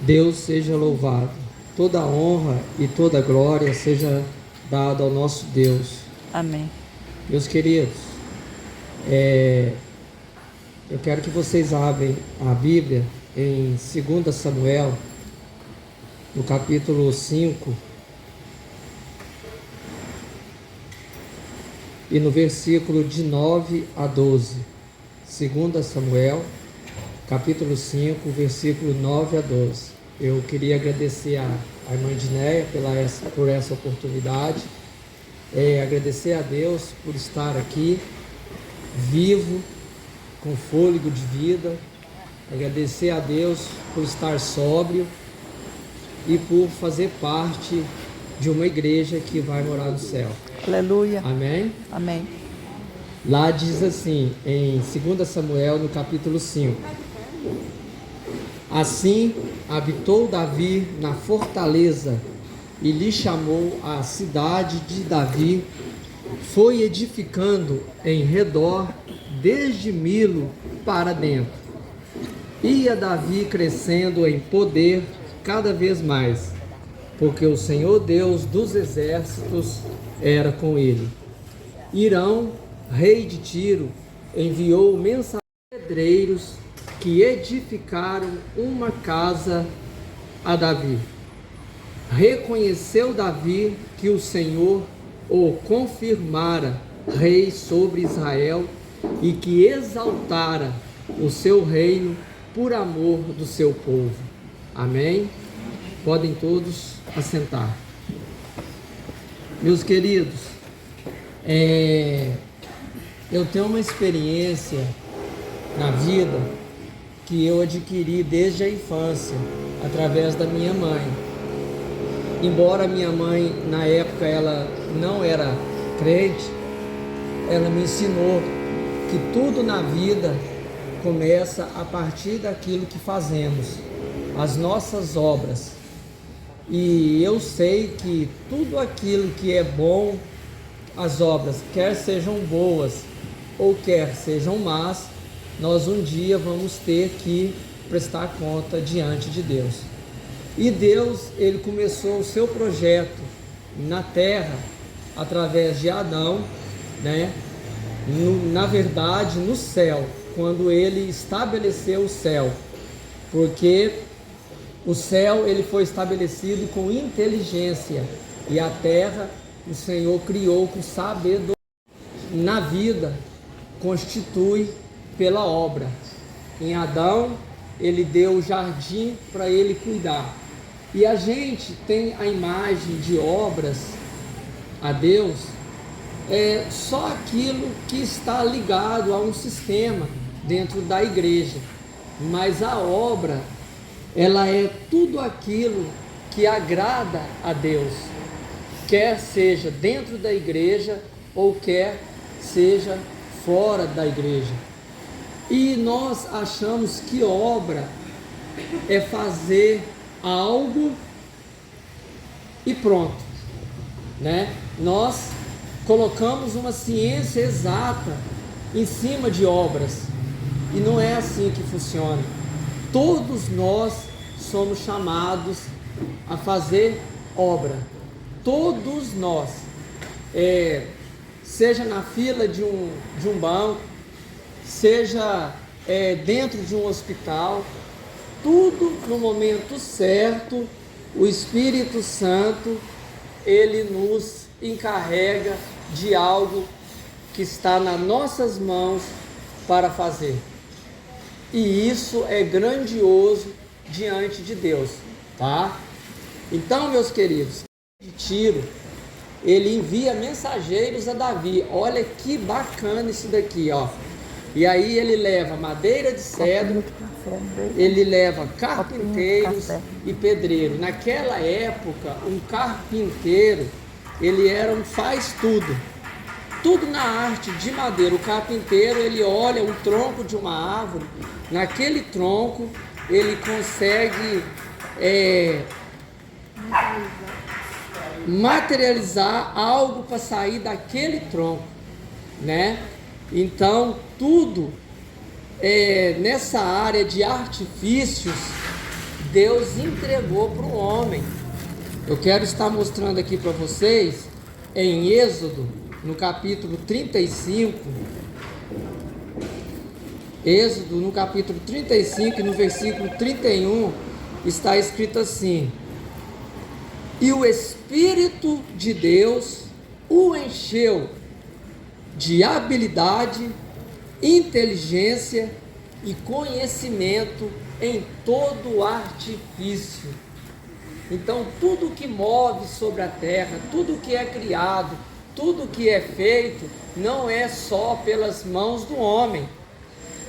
Deus seja louvado. Toda a honra e toda a glória seja dada ao nosso Deus. Amém. Meus queridos, eu quero que vocês abrem a Bíblia em 2 Samuel, no capítulo 5, e no versículo de 9 a 12. 2 Samuel, capítulo 5, versículo 9 a 12. Eu queria agradecer a irmã Dinéia por essa oportunidade, agradecer a Deus por estar aqui, vivo, com fôlego de vida, agradecer a Deus por estar sóbrio e por fazer parte de uma igreja que vai morar no céu. Aleluia. Amém? Amém. Lá diz assim, em 2 Samuel, no capítulo 5. Assim habitou Davi na fortaleza e lhe chamou a cidade de Davi. Foi edificando em redor desde Milo para dentro. Ia Davi crescendo em poder cada vez mais, porque o Senhor Deus dos exércitos era com ele. Irão, rei de Tiro, enviou mensageiros pedreiros que edificaram uma casa a Davi. Reconheceu Davi que o Senhor o confirmara rei sobre Israel e que exaltara o seu reino por amor do seu povo. Amém? Podem todos assentar. Meus queridos, eu tenho uma experiência na vida que eu adquiri desde a infância, através da minha mãe. Embora minha mãe, na época, ela não era crente, ela me ensinou que tudo na vida começa a partir daquilo que fazemos, as nossas obras. E eu sei que tudo aquilo que é bom, as obras, quer sejam boas ou quer sejam más, nós um dia vamos ter que prestar conta diante de Deus. E Deus, ele começou o seu projeto na terra através de Adão, né? Na verdade, no céu, quando ele estabeleceu o céu, porque o céu ele foi estabelecido com inteligência e a terra o Senhor criou com sabedoria. Na vida constitui pela obra. Em Adão ele deu o jardim para ele cuidar. E a gente tem a imagem de obras a Deus, só aquilo que está ligado a um sistema dentro da igreja. Mas a obra, ela é tudo aquilo que agrada a Deus, quer seja dentro da igreja ou quer seja fora da igreja. E nós achamos que obra é fazer algo e pronto, né? Nós colocamos uma ciência exata em cima de obras e não é assim que funciona. Todos nós somos chamados a fazer obra, todos nós, seja na fila de um banco, seja dentro de um hospital, tudo no momento certo, o Espírito Santo, ele nos encarrega de algo que está nas nossas mãos para fazer. E isso é grandioso diante de Deus, tá? Então, meus queridos, de Tiro, ele envia mensageiros a Davi. Olha que bacana isso daqui, ó. E aí ele leva madeira de cedro, ele leva carpinteiros e pedreiro. Naquela época, um carpinteiro, ele era um faz-tudo. Tudo na arte de madeira. O carpinteiro, ele olha o tronco de uma árvore, naquele tronco ele consegue materializar algo para sair daquele tronco, né? Então, tudo nessa área de artifícios Deus entregou para o homem. Eu quero estar mostrando aqui para vocês em Êxodo, no capítulo 35. Êxodo, no capítulo 35, no versículo 31, está escrito assim: e o Espírito de Deus o encheu de habilidade, inteligência e conhecimento em todo o artifício. Então, tudo que move sobre a terra, tudo que é criado, tudo que é feito, não é só pelas mãos do homem.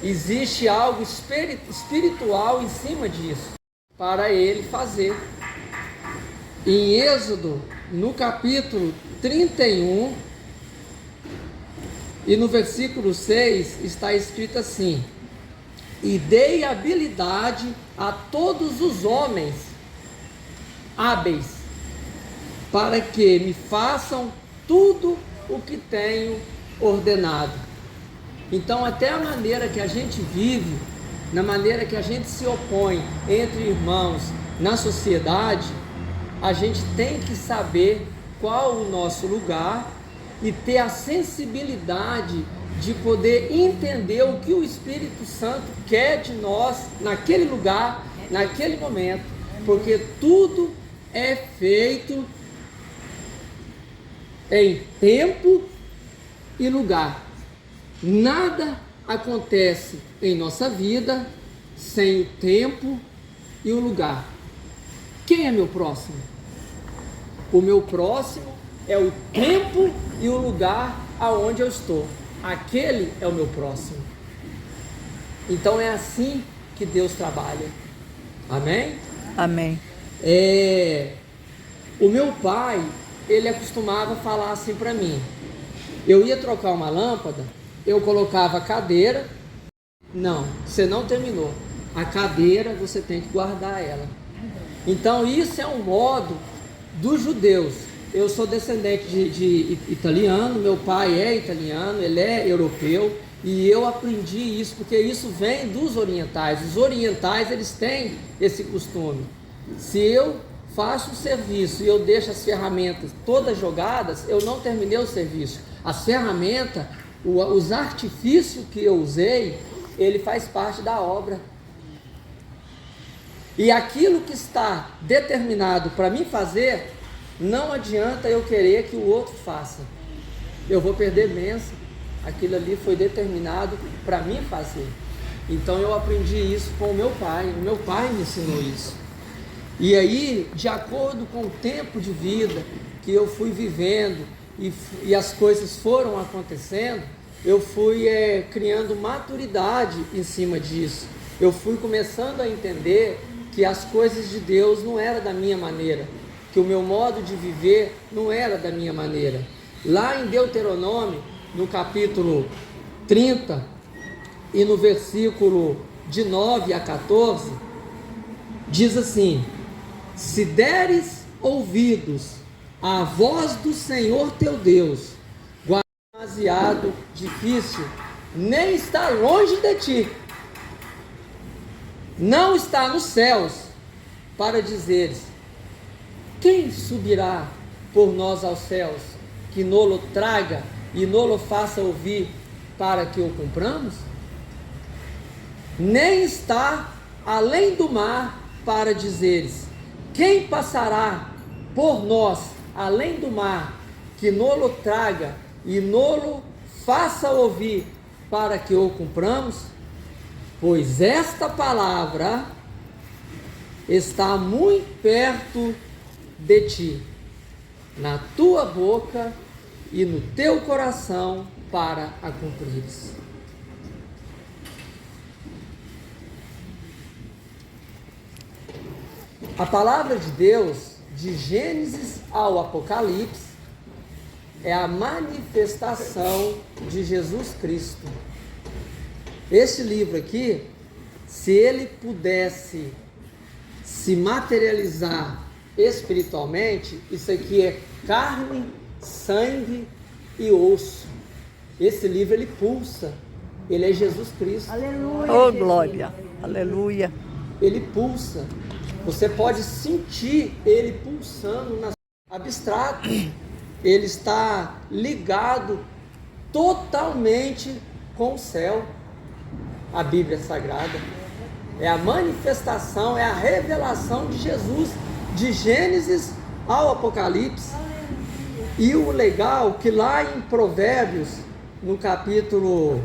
Existe algo espiritual em cima disso, para ele fazer. Em Êxodo, no capítulo 31, e no versículo 6, está escrito assim: e dei habilidade a todos os homens hábeis, para que me façam tudo o que tenho ordenado. Então, até a maneira que a gente vive, na maneira que a gente se opõe entre irmãos na sociedade, a gente tem que saber qual o nosso lugar e ter a sensibilidade de poder entender o que o Espírito Santo quer de nós naquele lugar, naquele momento, porque tudo é feito em tempo e lugar. Nada acontece em nossa vida sem o tempo e o lugar. Quem é meu próximo? O meu próximo é o tempo e o lugar aonde eu estou. Aquele é o meu próximo. Então é assim que Deus trabalha. Amém? Amém. O meu pai, ele acostumava falar assim para mim. Eu ia trocar uma lâmpada, eu colocava a cadeira. Não, você não terminou. A cadeira você tem que guardar ela. Então isso é um modo dos judeus. Eu sou descendente de italiano, meu pai é italiano, ele é europeu, e eu aprendi isso porque isso vem dos orientais. Os orientais, eles têm esse costume. Se eu faço o serviço e eu deixo as ferramentas todas jogadas, eu não terminei o serviço. As ferramentas, os artifícios que eu usei, ele faz parte da obra. E aquilo que está determinado para mim fazer, não adianta eu querer que o outro faça. Eu vou perder bênção. Aquilo ali foi determinado para mim fazer. Então eu aprendi isso com o meu pai. O meu pai me ensinou isso. E aí, de acordo com o tempo de vida que eu fui vivendo e as coisas foram acontecendo, eu fui criando maturidade em cima disso. Eu fui começando a entender que as coisas de Deus não eram da minha maneira, que o meu modo de viver não era da minha maneira. Lá em Deuteronômio, no capítulo 30 e no versículo de 9 a 14, diz assim: se deres ouvidos à voz do Senhor teu Deus, guarda demasiado difícil, nem está longe de ti, não está nos céus, para dizeres: quem subirá por nós aos céus, que nolo traga e nolo faça ouvir, para que o cumpramos? Nem está além do mar, para dizeres: quem passará por nós além do mar, que nolo traga e nolo faça ouvir, para que o cumpramos? Pois esta palavra está muito perto de ti, na tua boca e no teu coração, para a cumprires. A palavra de Deus, de Gênesis ao Apocalipse, é a manifestação de Jesus Cristo. Este livro aqui, se ele pudesse se materializar espiritualmente, isso aqui é carne, sangue e osso. Esse livro, ele pulsa, ele é Jesus Cristo. Aleluia. Oh, glória, aleluia. Ele pulsa. Você pode sentir ele pulsando na abstrato. Ele está ligado totalmente com o céu. A Bíblia Sagrada é a manifestação, é a revelação de Jesus, de Gênesis ao Apocalipse. E o legal que lá em Provérbios, no capítulo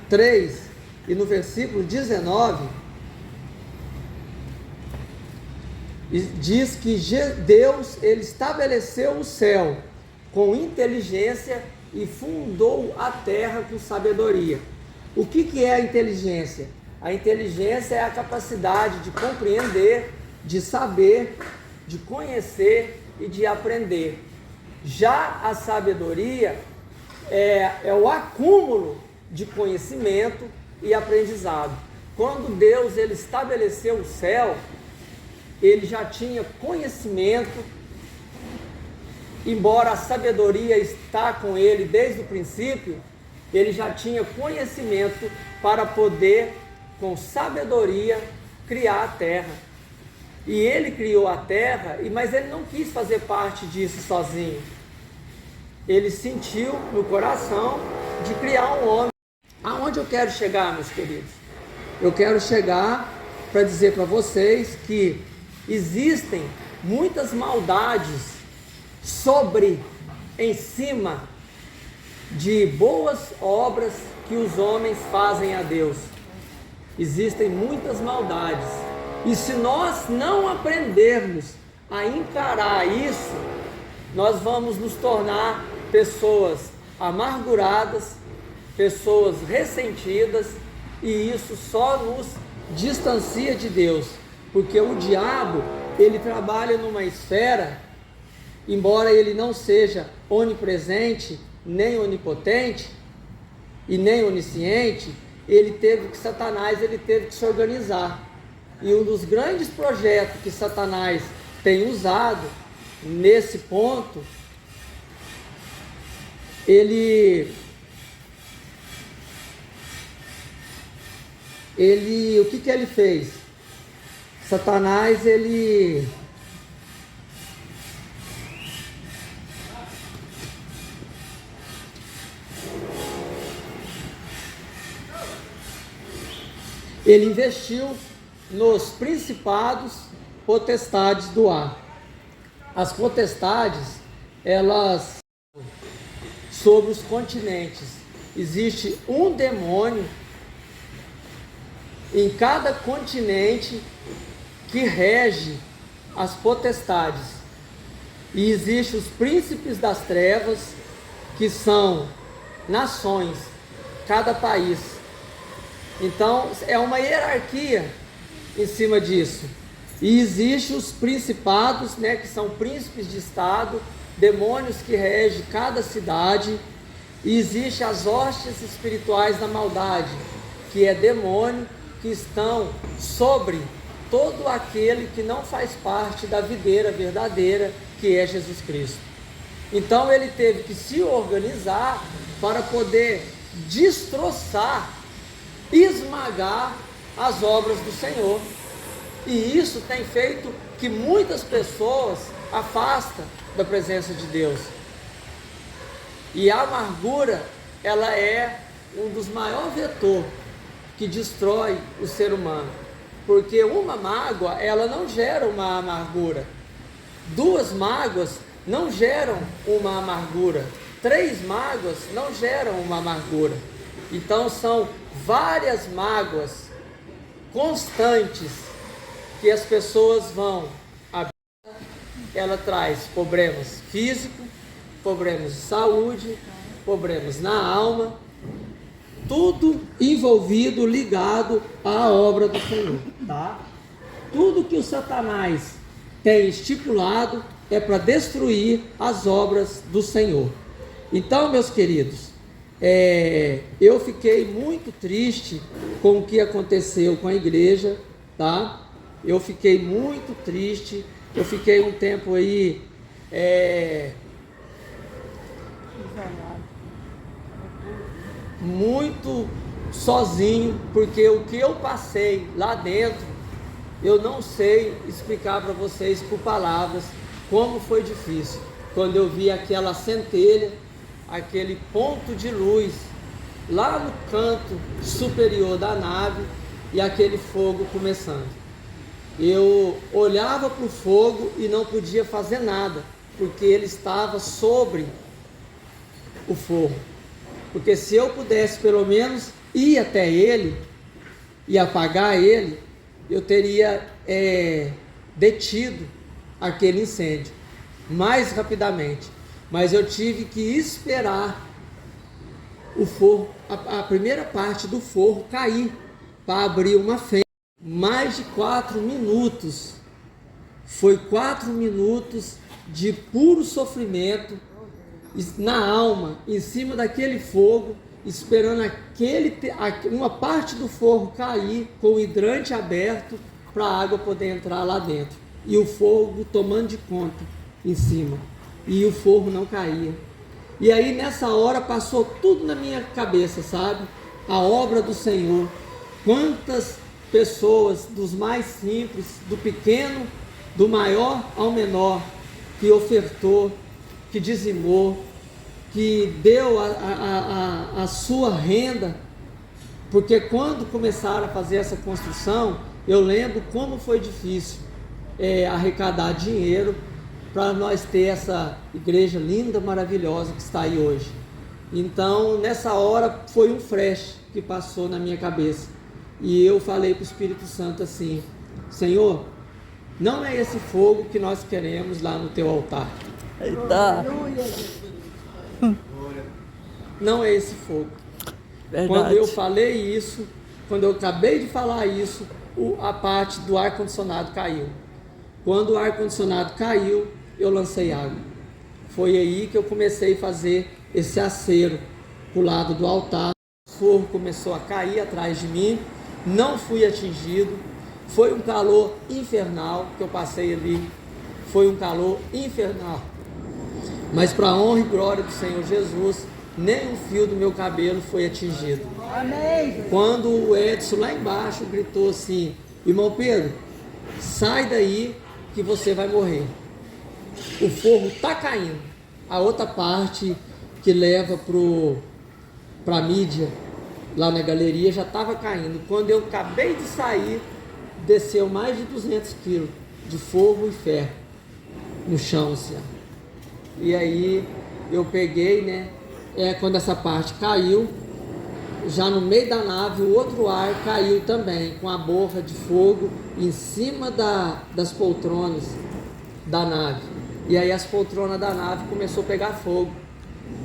3 e no versículo 19, diz que Deus, ele estabeleceu o céu com inteligência e fundou a terra com sabedoria. O que é a inteligência? A inteligência é a capacidade de compreender, de saber, de conhecer e de aprender. Já a sabedoria é o acúmulo de conhecimento e aprendizado. Quando Deus ele estabeleceu o céu, ele já tinha conhecimento, embora a sabedoria está com ele desde o princípio, ele já tinha conhecimento para poder, com sabedoria, criar a terra. E ele criou a terra, mas ele não quis fazer parte disso sozinho. Ele sentiu no coração de criar um homem. Aonde eu quero chegar, meus queridos? Eu quero chegar para dizer para vocês que existem muitas maldades em cima de boas obras que os homens fazem a Deus. Existem muitas maldades. E se nós não aprendermos a encarar isso, nós vamos nos tornar pessoas amarguradas, pessoas ressentidas, e isso só nos distancia de Deus, porque o diabo, ele trabalha numa esfera, embora ele não seja onipresente, nem onipotente, e nem onisciente, Satanás teve que se organizar. E um dos grandes projetos que Satanás tem usado nesse ponto, o que ele fez? Satanás, ele investiu nos principados, potestades do ar. As potestades, elas sobre os continentes. Existe um demônio em cada continente que rege as potestades. E existem os príncipes das trevas, que são nações, cada país. Então, é uma hierarquia em cima disso. E existem os principados, que são príncipes de estado, demônios que regem cada cidade. E existem as hostes espirituais da maldade, que é demônio, que estão sobre todo aquele que não faz parte da videira verdadeira, que é Jesus Cristo. Então ele teve que se organizar para poder destroçar, esmagar as obras do Senhor. E isso tem feito que muitas pessoas afastam da presença de Deus. E a amargura, ela é um dos maiores vetores que destrói o ser humano. Porque uma mágoa, ela não gera uma amargura. 2 mágoas não geram uma amargura. 3 mágoas não geram uma amargura. Então são várias mágoas constantes que as pessoas vão. Ela traz problemas físicos, problemas de saúde, problemas na alma, tudo envolvido, ligado à obra do Senhor, tá? Tudo que o Satanás tem estipulado é para destruir as obras do Senhor. Então, meus queridos, eu fiquei muito triste com o que aconteceu com a igreja, tá? Eu fiquei muito triste, eu fiquei um tempo aí muito sozinho, porque o que eu passei lá dentro, eu não sei explicar para vocês por palavras como foi difícil. Quando eu vi aquela centelha, aquele ponto de luz lá no canto superior da nave e aquele fogo começando. Eu olhava para o fogo e não podia fazer nada, porque ele estava sobre o fogo. Porque se eu pudesse pelo menos ir até ele e apagar ele, eu teria detido aquele incêndio mais rapidamente. Mas eu tive que esperar o forro, a primeira parte do forro cair para abrir uma fenda. Mais de 4 minutos, foi 4 minutos de puro sofrimento na alma, em cima daquele fogo, esperando uma parte do forro cair com o hidrante aberto para a água poder entrar lá dentro, e o fogo tomando de conta em cima, e o forro não caía. E aí nessa hora passou tudo na minha cabeça, sabe? A obra do Senhor. Quantas pessoas, dos mais simples, do pequeno, do maior ao menor, que ofertou, que dizimou, que deu a sua renda, porque quando começaram a fazer essa construção, eu lembro como foi difícil arrecadar dinheiro para nós ter essa igreja linda, maravilhosa que está aí hoje. Então, nessa hora, foi um flash que passou na minha cabeça. E eu falei para o Espírito Santo assim: Senhor, não é esse fogo que nós queremos lá no teu altar. Eita. Não é esse fogo. Verdade. Quando eu falei isso, quando eu acabei de falar isso, a parte do ar-condicionado caiu. Quando o ar-condicionado caiu, eu lancei água. Foi aí que eu comecei a fazer esse acero para o lado do altar. O fogo começou a cair atrás de mim, não fui atingido. Foi um calor infernal que eu passei ali, foi um calor infernal. Mas para a honra e glória do Senhor Jesus, nem um fio do meu cabelo foi atingido. Amém. Quando o Edson lá embaixo gritou assim: irmão Pedro, sai daí que você vai morrer. O forro está caindo. A outra parte que leva para a mídia, lá na galeria, já estava caindo. Quando eu acabei de sair, desceu mais de 200 quilos de fogo e ferro no chão, assim. E aí eu peguei, né? Quando essa parte caiu, já no meio da nave, o outro ar caiu também, com a borra de fogo em cima das poltronas da nave. E aí as poltronas da nave começou a pegar fogo.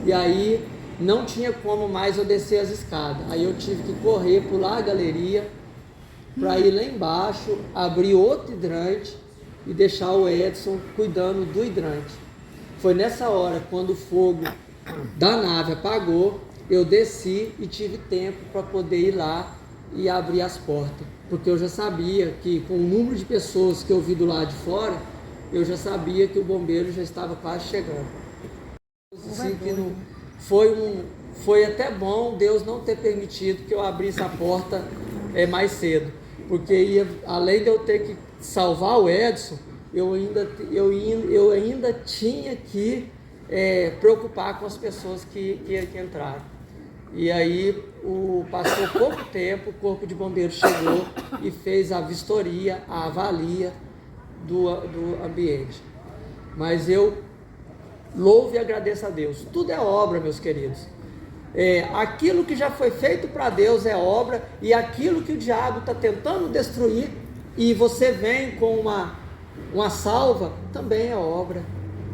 E aí não tinha como mais eu descer as escadas. Aí eu tive que correr, pular a galeria, para ir lá embaixo, abrir outro hidrante e deixar o Edson cuidando do hidrante. Foi nessa hora, quando o fogo da nave apagou, eu desci e tive tempo para poder ir lá e abrir as portas. Porque eu já sabia que, com o número de pessoas que eu vi do lado de fora, eu já sabia que o bombeiro já estava quase chegando. Assim, que não, foi até bom Deus não ter permitido que eu abrisse a porta mais cedo. Porque além de eu ter que salvar o Edson, eu ainda tinha que preocupar com as pessoas que entraram. E aí passou pouco tempo, o corpo de bombeiros chegou e fez a vistoria, a avalia do ambiente. Mas eu louvo e agradeço a Deus. Tudo é obra, meus queridos. Aquilo que já foi feito para Deus é obra, e aquilo que o diabo está tentando destruir e você vem com uma salva, também é obra.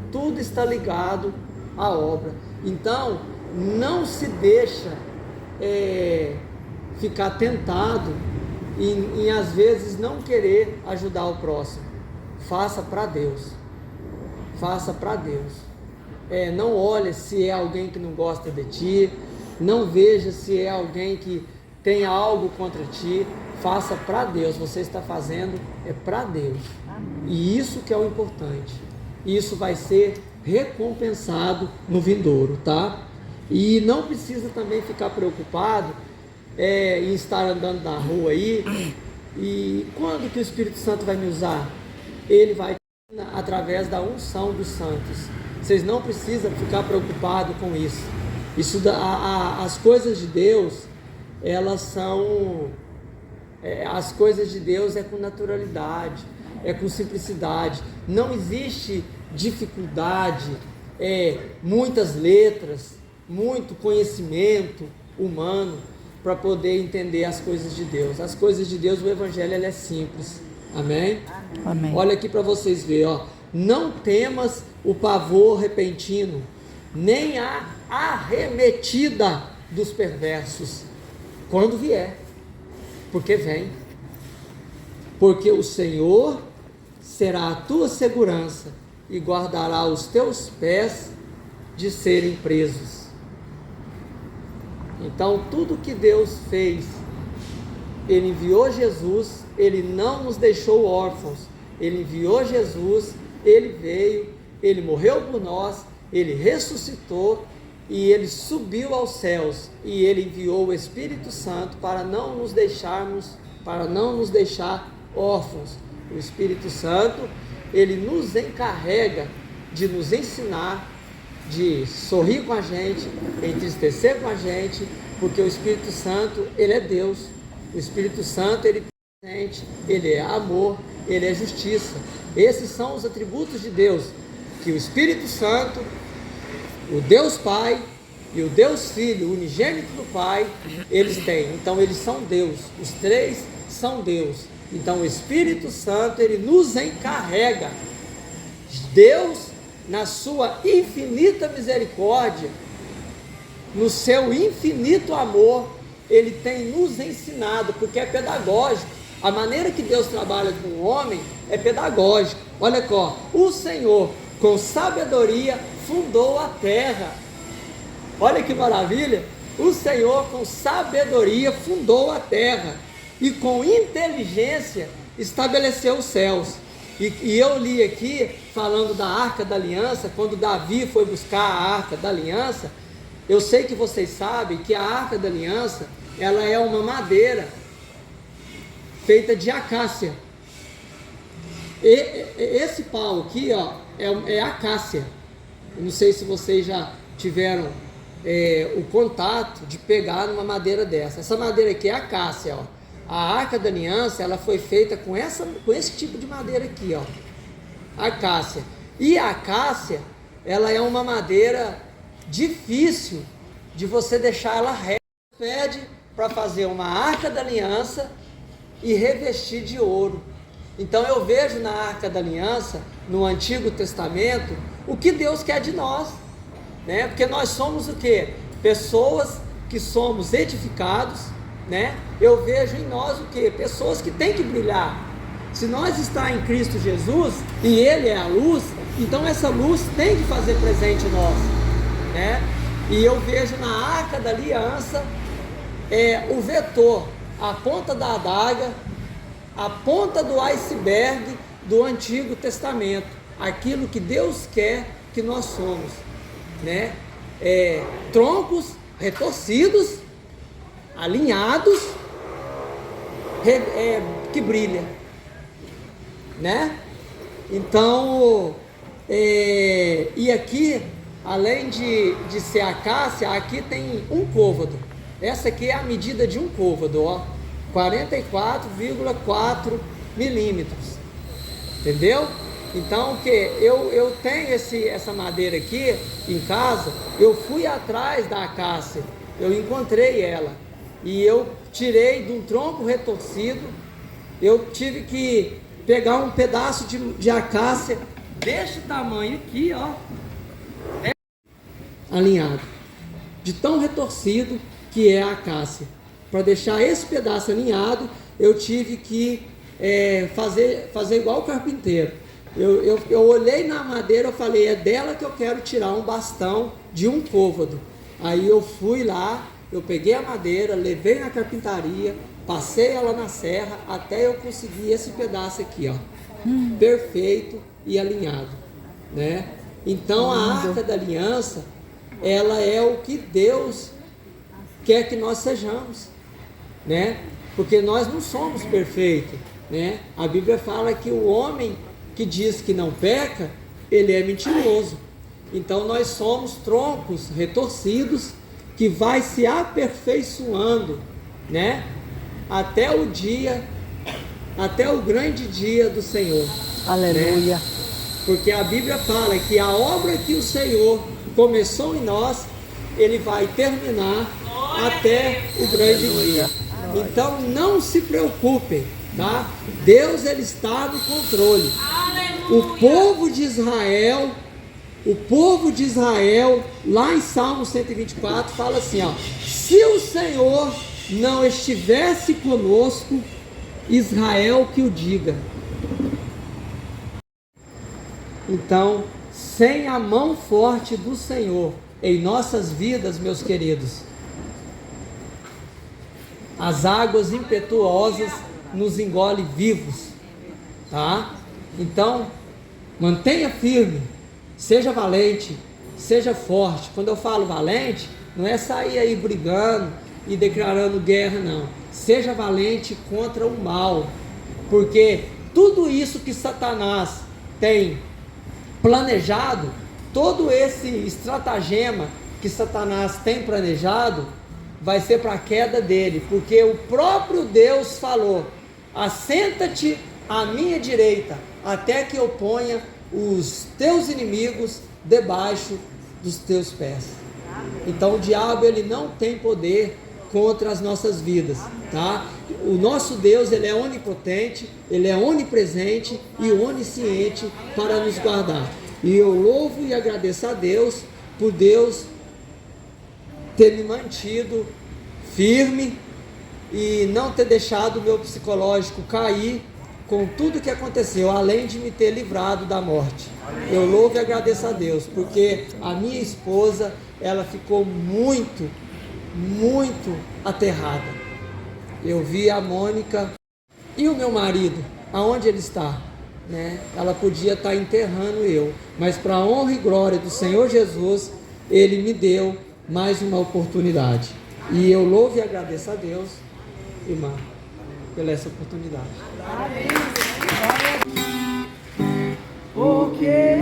Tudo está ligado à obra. Então, não se deixa ficar tentado em às vezes não querer ajudar o próximo. Faça para Deus. Faça para Deus. Não olhe se é alguém que não gosta de ti, não veja se é alguém que tem algo contra ti. Faça para Deus. Você está fazendo para Deus. E isso que é o importante. Isso vai ser recompensado no vindouro, tá? E não precisa também ficar preocupado em estar andando na rua aí. E quando que o Espírito Santo vai me usar? Ele vai através da unção dos santos. Vocês não precisam ficar preocupados com isso. As coisas de Deus, elas são... as coisas de Deus é com naturalidade, é com simplicidade. Não existe dificuldade, muitas letras, muito conhecimento humano para poder entender as coisas de Deus. As coisas de Deus, o Evangelho, ele é simples. Amém? Amém. Olha aqui para vocês verem, ó. Não temas o pavor repentino, nem a arremetida dos perversos, quando vier, porque vem. Porque o Senhor será a tua segurança e guardará os teus pés de serem presos. Então, tudo que Deus fez, Ele enviou Jesus, Ele não nos deixou órfãos, Ele enviou Jesus, Ele veio, Ele morreu por nós, Ele ressuscitou e Ele subiu aos céus, e Ele enviou o Espírito Santo para não nos deixar órfãos. O Espírito Santo, Ele nos encarrega de nos ensinar, de sorrir com a gente, entristecer com a gente, porque o Espírito Santo, Ele é Deus. O Espírito Santo, Ele é presente, Ele é amor, Ele é justiça. Esses são os atributos de Deus, que o Espírito Santo, o Deus Pai e o Deus Filho, o unigênito do Pai, eles têm. Então eles são Deus, os três são Deus. Então o Espírito Santo, ele nos encarrega. Deus, na sua infinita misericórdia, no seu infinito amor, Ele tem nos ensinado, porque é pedagógico. A maneira que Deus trabalha com o homem é pedagógico. Olha aqui, ó, o Senhor, com sabedoria, fundou a terra. Olha que maravilha! O Senhor, com sabedoria, fundou a terra, e com inteligência estabeleceu os céus. E eu li aqui, falando da Arca da Aliança, quando Davi foi buscar a Arca da Aliança. Eu sei que vocês sabem que a Arca da Aliança, ela é uma madeira feita de acácia. Esse pau aqui, ó, é acácia. Eu não sei se vocês já tiveram o contato de pegar numa madeira dessa. Essa madeira aqui é acácia, ó. A Arca da Aliança, ela foi feita com esse tipo de madeira aqui, ó, acácia. E a acácia, ela é uma madeira difícil de você deixar ela reta. Pede para fazer uma Arca da Aliança e revestir de ouro. Então eu vejo na Arca da Aliança, no Antigo Testamento, o que Deus quer de nós, né? Porque nós somos o quê? Pessoas que somos edificados, né? Eu vejo em nós o que? Pessoas que têm que brilhar. Se nós está em Cristo Jesus e Ele é a luz, então essa luz tem que fazer presente em nós, né? E eu vejo na Arca da Aliança o vetor, a ponta da adaga, a ponta do iceberg do Antigo Testamento, aquilo que Deus quer que nós somos, né? Troncos retorcidos, alinhados, que brilha, né? Então, e aqui, além de ser acácia, aqui tem um côvado. Essa aqui é a medida de um côvado, ó, 44,4 milímetros, entendeu? Então, que eu tenho essa madeira aqui em casa. Eu fui atrás da acácia, eu encontrei ela, e eu tirei de um tronco retorcido. Eu tive que pegar um pedaço de acácia deste tamanho aqui, ó, alinhado, de tão retorcido que é a acácia. Para deixar esse pedaço alinhado, eu tive que fazer igual o carpinteiro. Eu olhei na madeira, eu falei, é dela que eu quero tirar um bastão de um côvado. Aí eu fui lá, eu peguei a madeira, levei na carpintaria, passei ela na serra, até eu conseguir esse pedaço aqui, ó, perfeito e alinhado, né? Então a Arca da Aliança, ela é o que Deus quer que nós sejamos. né? Porque nós não somos perfeitos, né? A Bíblia fala que o homem que diz que não peca, ele é mentiroso. Então nós somos troncos retorcidos que vai se aperfeiçoando, né? Até o grande dia do Senhor. Aleluia. Né? Porque a Bíblia fala que a obra que o Senhor começou em nós, Ele vai terminar até o grande dia. Então não se preocupem, tá? Deus, Ele está no controle. O povo de Israel, lá em Salmo 124, fala assim, ó: se o Senhor não estivesse conosco, Israel que o diga. Então, sem a mão forte do Senhor em nossas vidas, meus queridos, as águas impetuosas nos engolem vivos, tá? Então, mantenha firme, seja valente, seja forte. Quando eu falo valente, não é sair aí brigando e declarando guerra, não. Seja valente contra o mal, porque tudo isso que Satanás tem planejado, todo esse estratagema que Satanás tem planejado, vai ser para a queda dele, porque o próprio Deus falou: assenta-te à minha direita, até que eu ponha os teus inimigos debaixo dos teus pés. Então o diabo, ele não tem poder contra as nossas vidas, tá? O nosso Deus, ele é onipotente, ele é onipresente e onisciente para nos guardar. E eu louvo e agradeço a Deus por Deus ter me mantido firme e não ter deixado o meu psicológico cair com tudo que aconteceu, além de me ter livrado da morte. Eu louvo e agradeço a Deus, porque a minha esposa, ela ficou muito aterrada. Eu vi a Mônica e o meu marido, aonde ele está, né? Ela podia estar enterrando eu, mas para a honra e glória do Senhor Jesus, Ele me deu mais uma oportunidade. E eu louvo e agradeço a Deus, irmã, pela essa oportunidade. Porque